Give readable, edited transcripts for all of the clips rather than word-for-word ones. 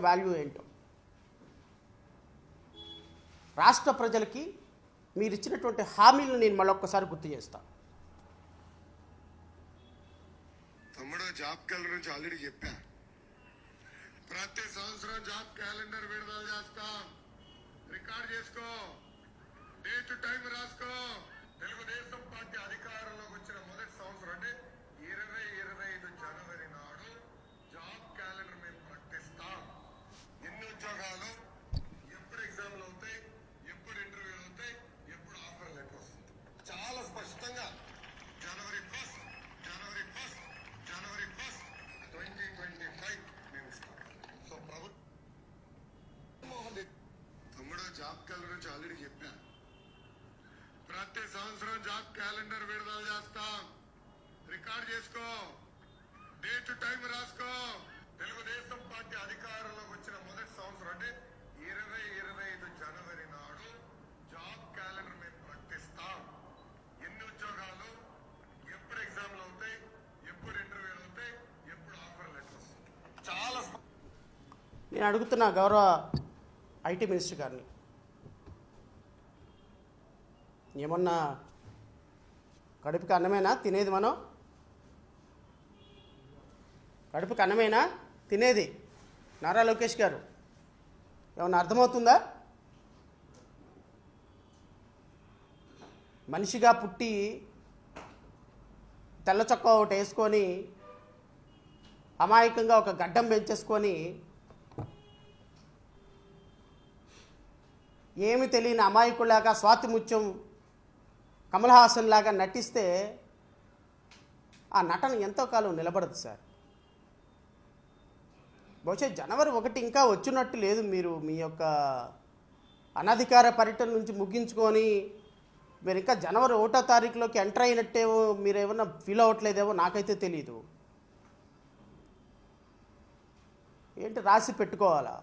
Value ఏంటో రాష్ట్ర ప్రజలకి మీరు ఇచ్చినటువంటి హామీలను నేను మళ్ళొక్కసారి గుర్తు చేస్తాను. తమ్ముడు జాబ్ క్యాలెండర్ నుంచి ఆల్రెడీ చెప్పా. ప్రతి సంవత్సరం జాబ్ క్యాలెండర్ విడుదల చేస్తాం. రికార్డ్ చేసుకో, డేట్ టైం రాసుకో. తెలుగుదేశం పార్టీ అధికారంలోకి వచ్చిన మొదటి సంవత్సరం అంటే 2025 జనవరి నాడు జాబ్ క్యాలెండర్ మేము ప్రకటిస్తాం. ఎన్ని ఉద్యోగాలు, ఎప్పుడు ఎగ్జామ్లు అవుతాయి, ఎప్పుడు ఇంటర్వ్యూలు అవుతాయి, ఎప్పుడు ఆఫర్ లెటర్ వస్తుంది, చాలా స్పష్టంగా జనవరి 1 2025 మేము ఇస్తాం. సో ప్రభుత్వం తమ్ముడు జాబ్ క్యాలెండర్ నుంచి ఆల్రెడీ చెప్పా. ప్రతి సంవత్సరం జాబ్ క్యాలెండర్ విడుదల చేస్తాం. రికార్డ్ చేసుకో, డేట్ టైం రాసుకో. తెలుగుదేశం పార్టీ అధికారంలోకి వచ్చిన మొదటి సంవత్సరం అంటే 2025 జనవరి నాడు జాబ్ క్యాలెండర్ మేము ప్రకటిస్తాం. ఎన్ని ఉద్యోగాలు, ఎప్పుడు ఎగ్జామ్లు అవుతాయి, ఎప్పుడు ఇంటర్వ్యూలు అవుతాయి, ఎప్పుడు ఆఫర్ లెటర్ వస్తుంది, చాలా నేను అడుగుతున్న గౌరవ ఐటీ మినిస్టర్ గారిని, ఏమన్నా కడుపుకి అన్నమేనా తినేది? మనం కడుపుకి అన్నమేనా తినేది? నారా లోకేష్ గారు, ఏమన్నా అర్థమవుతుందా? మనిషిగా పుట్టి తెల్ల చొక్కా ఒకటి వేసుకొని అమాయకంగా ఒక గడ్డం పెంచేసుకొని ఏమి తెలియని అమాయకులాగా స్వాతి ముత్యం కమల్ హాసన్ లాగా నటిస్తే ఆ నటన ఎంతో కాలం నిలబడదు సార్. బహుశా జనవరి 1 ఇంకా వచ్చినట్టు లేదు. మీరు మీ యొక్క అనధికార పర్యటన నుంచి ముగించుకొని మీరు ఇంకా జనవరి 1వ తారీఖులోకి ఎంటర్ అయినట్టేవో మీరు ఏమన్నా ఫీల్ అవ్వట్లేదేమో నాకైతే తెలీదు. ఏంటి రాసి పెట్టుకోవాలా?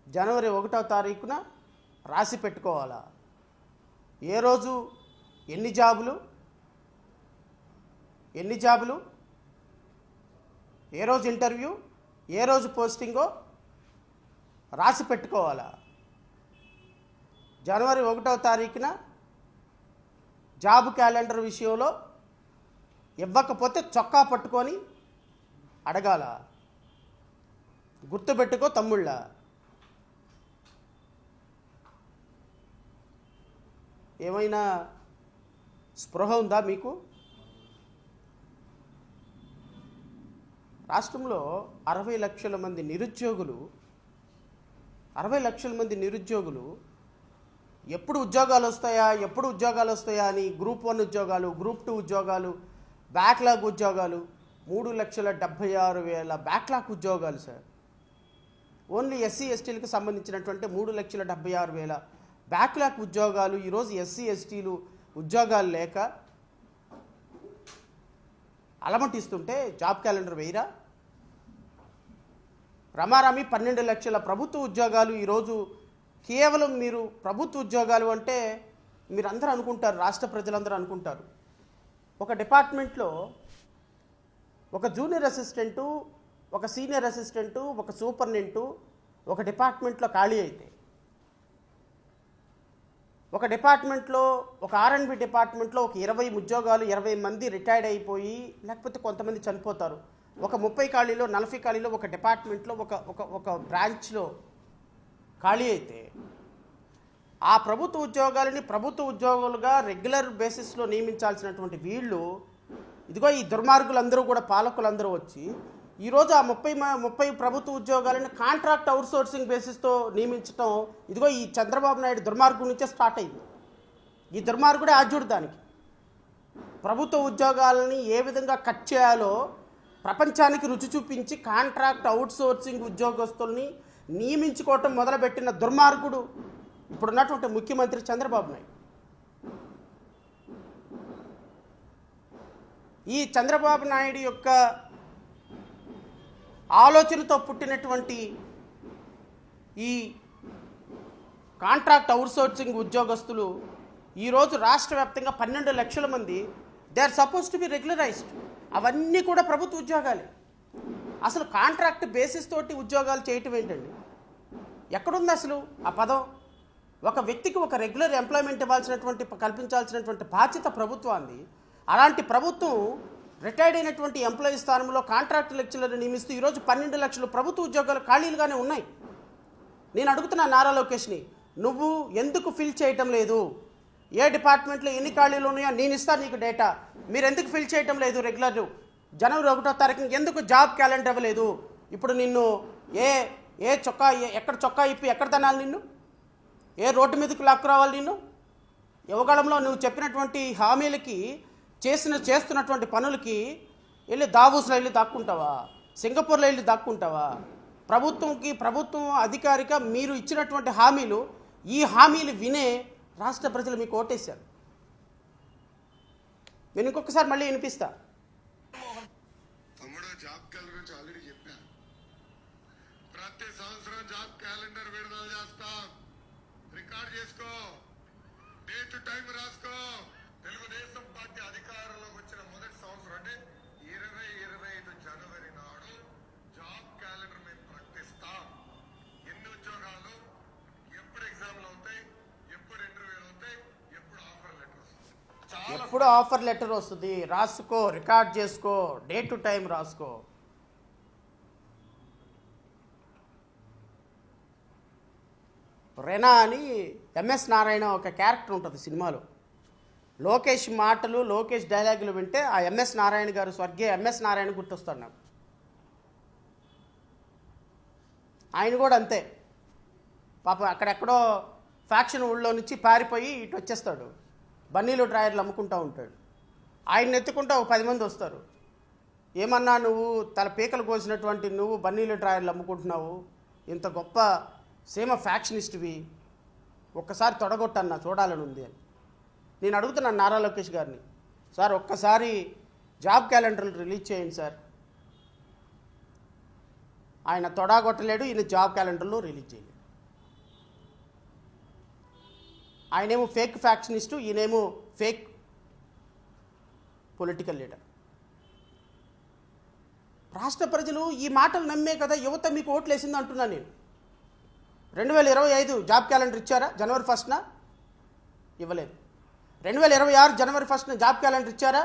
జనవరి 1వ తారీఖున రాసి పెట్టుకోవాలా? ఏ రోజు ఎన్ని జాబులు, ఏ రోజు ఇంటర్వ్యూ, ఏ రోజు పోస్టింగో రాసి పెట్టుకోవాలా? జనవరి 1వ తారీఖున జాబ్ క్యాలెండర్ విషయంలో ఇవ్వకపోతే చొక్కా పట్టుకొని అడగాల. గుర్తుపెట్టుకో తమ్ముళ్ళ. ఏమైనా స్పృహ ఉందా మీకు? రాష్ట్రంలో 60 లక్షల మంది నిరుద్యోగులు ఎప్పుడు ఉద్యోగాలు వస్తాయా అని గ్రూప్ 1 ఉద్యోగాలు, గ్రూప్ 2 ఉద్యోగాలు, బ్యాక్లాగ్ ఉద్యోగాలు, 3,76,000 బ్యాక్లాగ్ ఉద్యోగాలు సార్. ఓన్లీ ఎస్సీ ఎస్టీలకు సంబంధించినటువంటి 3,76,000 బ్యాక్లాగ్ ఉద్యోగాలు. ఈరోజు ఎస్సీ ఎస్టీలు ఉద్యోగాలు లేక అలమటిస్తుంటే జాబ్ క్యాలెండర్ వేయరా? రమారమి 12 లక్షల ప్రభుత్వ ఉద్యోగాలు. ఈరోజు కేవలం మీరు ప్రభుత్వ ఉద్యోగాలు అంటే మీరందరూ అనుకుంటారు, రాష్ట్ర ప్రజలందరూ అనుకుంటారు, ఒక డిపార్ట్మెంట్లో ఒక జూనియర్ అసిస్టెంటు, ఒక సీనియర్ అసిస్టెంటు, ఒక సూపర్నెంటు ఒక డిపార్ట్మెంట్లో ఖాళీ అయితే, ఒక డిపార్ట్మెంట్లో, ఒక R&B డిపార్ట్మెంట్లో ఒక 20 ఉద్యోగాలు, 20 మంది రిటైర్డ్ అయిపోయి లేకపోతే కొంతమంది చనిపోతారు. ఒక 30 ఖాళీలో, 40 ఖాళీలో ఒక డిపార్ట్మెంట్లో, ఒక బ్రాంచ్లో ఖాళీ అయితే ఆ ప్రభుత్వ ఉద్యోగాలని ప్రభుత్వ ఉద్యోగులుగా రెగ్యులర్ బేసిస్లో నియమించాల్సినటువంటి వీళ్ళు, ఇదిగో ఈ దుర్మార్గులందరూ కూడా, పాలకులందరూ వచ్చి ఈరోజు ఆ 30 ప్రభుత్వ ఉద్యోగాలను కాంట్రాక్ట్ అవుట్సోర్సింగ్ బేసిస్తో నియమించడం, ఇదిగో ఈ చంద్రబాబు నాయుడు దుర్మార్గం నుంచే స్టార్ట్ అయింది. ఈ దుర్మార్గుడే ఆద్యుడు దానికి. ప్రభుత్వ ఉద్యోగాలని ఏ విధంగా కట్ చేయాలో ప్రపంచానికి రుచి చూపించి కాంట్రాక్ట్ అవుట్సోర్సింగ్ ఉద్యోగస్తుల్ని నియమించుకోవటం మొదలుపెట్టిన దుర్మార్గుడు ఇప్పుడున్నటువంటి ముఖ్యమంత్రి చంద్రబాబు నాయుడు. ఈ చంద్రబాబు నాయుడు యొక్క ఆలోచనతో పుట్టినటువంటి ఈ కాంట్రాక్ట్ అవుట్సోర్సింగ్ ఉద్యోగస్తులు ఈరోజు రాష్ట్ర వ్యాప్తంగా 12 లక్షల మంది they are suppose to be regularised. అవన్నీ కూడా ప్రభుత్వ ఉద్యోగాలే. అసలు కాంట్రాక్ట్ బేసిస్ తోటి ఉద్యోగాలు చేయటం ఏంటండి? ఎక్కడుంది అసలు ఆ పదం? ఒక వ్యక్తికి ఒక రెగ్యులర్ ఎంప్లాయ్మెంట్ కల్పించాల్సినటువంటి బాధ్యత ప్రభుత్వాన్ని. అలాంటి ప్రభుత్వం రిటైర్డ్ అయినటువంటి ఎంప్లాయీ స్థానంలో కాంట్రాక్ట్ లెక్చరర్ని నియమిస్తూ ఈరోజు 12 లక్షల ప్రభుత్వ ఉద్యోగాలు ఖాళీలుగానే ఉన్నాయి. నేను అడుగుతున్నా నారా లోకేష్ని, నువ్వు ఎందుకు ఫిల్ చేయటం లేదు? ఏ డిపార్ట్మెంట్లో ఎన్ని ఖాళీలు ఉన్నాయో నేను ఇస్తాను నీకు డేటా. మీరు ఎందుకు ఫిల్ చేయటం లేదు? రెగ్యులర్ జనవరి 1వ తారీఖున ఎందుకు జాబ్ క్యాలెండర్ ఇవ్వలేదు? ఇప్పుడు నిన్ను ఎక్కడ చొక్కా ఇప్పి ఎక్కడ తనాలి? నిన్ను ఏ రోడ్డు మీదకి లాక్కురావాలి? నిన్ను యువగళంలో నువ్వు చెప్పినటువంటి హామీలకి చేస్తున్నటువంటి పనులకి వెళ్ళి దావూస్లో వెళ్ళి దాక్కుంటావా? సింగపూర్లో వెళ్ళి దాక్కుంటావా? ప్రభుత్వం అధికారిక మీరు ఇచ్చినటువంటి హామీలు, ఈ హామీలు వినే రాష్ట్ర ప్రజలు మీకు ఓటేశారు. నేను ఇంకొకసారి మళ్ళీ వినిపిస్తా. తమ్ముడు జాబ్ క్యాలెండర్ గురించి ఆల్రెడీ చెప్పా. ప్రతి సంవత్సరం జాబ్ క్యాలెండర్ విడుదల చేస్తాం. రికార్డ్ చేసుకో, డేట్ టైం రాసుకో. తెలుగుదేశం పార్టీ అధికారంలోకి వచ్చిన మొదటి సంవత్సరం అంటే 2025 జనవరి నాడు జాబ్ క్యాలెండర్ మేము ప్రకటిస్తాం. ఎన్ని ఉద్యోగాలు, ఎప్పుడు ఎగ్జామ్లు అవుతాయి, ఎప్పుడు ఇంటర్వ్యూలు అవుతాయి, ఎప్పుడు ఆఫర్ లెటర్ వస్తుంది. ఎప్పుడు ఆఫర్ లెటర్ వస్తుంది రాసుకో, రికార్డ్ చేసుకో, డే టు టైం రాసుకో. రెనా అని ఎంఎస్ నారాయణ ఒక క్యారెక్టర్ ఉంటుంది సినిమాలో. లోకేష్ మాటలు, లోకేష్ డైలాగులు వింటే ఆ ఎంఎస్ నారాయణ గారు, స్వర్గీయ ఎంఎస్ నారాయణ గుర్తొస్తాడు నాకు. ఆయన కూడా అంతే. పాపం అక్కడెక్కడో ఫ్యాక్షన్ ఊళ్ళో నుంచి పారిపోయి ఇటు వచ్చేస్తాడు. బన్నీలు డ్రాయర్లు అమ్ముకుంటూ ఉంటాడు. ఆయన ఎత్తుకుంటూ ఒక 10 మంది వస్తారు. ఏమన్నా నువ్వు తల పీకలు కోసినటువంటి నువ్వు బన్నీలు డ్రాయర్లు అమ్ముకుంటున్నావు, ఇంత గొప్ప సీమ ఫ్యాక్షనిస్ట్వి, ఒక్కసారి తొడగొట్టన్నా చూడాలని ఉంది అని. నేను అడుగుతున్నాను నారా లోకేష్ గారిని, సార్ ఒక్కసారి జాబ్ క్యాలెండర్లు రిలీజ్ చేయండి సార్. ఆయన తొడగొట్టలేడు, ఈయన జాబ్ క్యాలెండర్లో రిలీజ్ చేయలేడు. ఆయనేమో ఫేక్ ఫ్యాక్షనిస్టు, ఈయనేమో ఫేక్ పొలిటికల్ లీడర్. రాష్ట్ర ప్రజలు ఈ మాటలు నమ్మే కదా యువత మీకు ఓట్లు వేసింది అంటున్నాను నేను. 2025 జాబ్ క్యాలెండర్ ఇచ్చారా? జనవరి 1న ఇవ్వలేదు. 2026 జనవరి 1న జాబ్ క్యాలెండర్ ఇచ్చారా?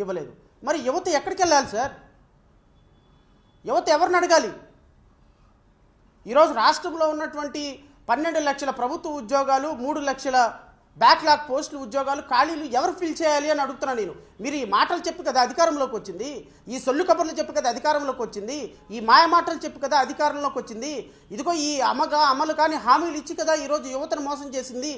ఇవ్వలేదు. మరి యువత ఎక్కడికి వెళ్ళాలి సార్? యువత ఎవరిని అడగాలి? ఈరోజు రాష్ట్రంలో ఉన్నటువంటి 12 లక్షల ప్రభుత్వ ఉద్యోగాలు, 3 లక్షల బ్యాక్లాగ్ పోస్టులు ఉద్యోగాలు ఖాళీలు ఎవరు ఫిల్ చేయాలి అని అడుగుతున్నా నేను. మీరు ఈ మాటలు చెప్పు కదా అధికారంలోకి వచ్చింది, ఈ సొల్లు కబుర్లు చెప్పు కదా అధికారంలోకి వచ్చింది, ఈ మాయ మాటలు చెప్పు కదా అధికారంలోకి వచ్చింది. ఇదిగో ఈ అమలు కానీ హామీలు ఇచ్చి కదా ఈరోజు యువతను మోసం చేసింది.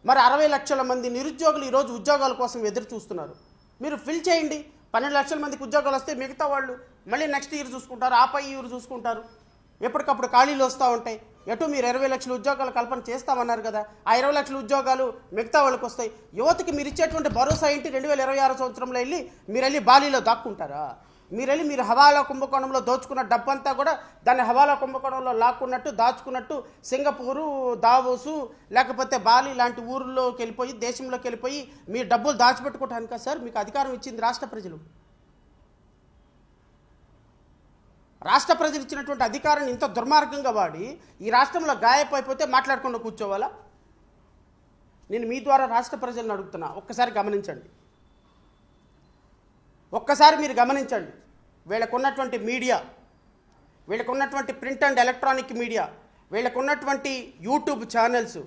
మరి 60 లక్షల మంది నిరుద్యోగులు ఈరోజు ఉద్యోగాల కోసం ఎదురు చూస్తున్నారు. మీరు ఫిల్ చేయండి. 12 లక్షల మందికి ఉద్యోగాలు వస్తే మిగతా వాళ్ళు మళ్ళీ నెక్స్ట్ ఇయర్ చూసుకుంటారు, ఆపై ఇయర్ చూసుకుంటారు. ఎప్పటికప్పుడు ఖాళీలు వస్తూ ఉంటాయి. ఎటు మీరు 20 లక్షల ఉద్యోగాల కల్పన చేస్తామన్నారు కదా, ఆ 20 లక్షల ఉద్యోగాలు మిగతా వాళ్ళకి వస్తాయి. యువతకి మీరు ఇచ్చేటువంటి భరోసా ఏంటి? 2026 సంవత్సరంలో మీరు వెళ్ళి బాలీలో దాక్కుంటారా? మీరు హవాలా కుంభకోణంలో దోచుకున్న డబ్బంతా కూడా దాన్ని హవాలా కుంభకోణంలో లాక్కున్నట్టు దాచుకున్నట్టు సింగపూరు, దావోసు, లేకపోతే బాలి లాంటి ఊర్లోకి వెళ్ళిపోయి, దేశంలోకి వెళ్ళిపోయి మీ డబ్బులు దాచిపెట్టుకోవటానికా సార్ మీకు అధికారం ఇచ్చింది రాష్ట్ర ప్రజలు? రాష్ట్ర ప్రజలు ఇచ్చినటువంటి అధికారాన్ని ఇంత దుర్మార్గంగా వాడి ఈ రాష్ట్రంలో గాయపైపోతే మాట్లాడకుండా కూర్చోవాలా? నేను మీ ద్వారా రాష్ట్ర ప్రజలను అడుగుతున్నా, ఒక్కసారి గమనించండి. ఒక్కసారి మీరు గమనించండి. వీళ్ళకున్నటువంటి మీడియా, వీళ్ళకున్నటువంటి ప్రింట్ అండ్ ఎలక్ట్రానిక్ మీడియా, వీళ్ళకున్నటువంటి యూట్యూబ్ ఛానల్స్,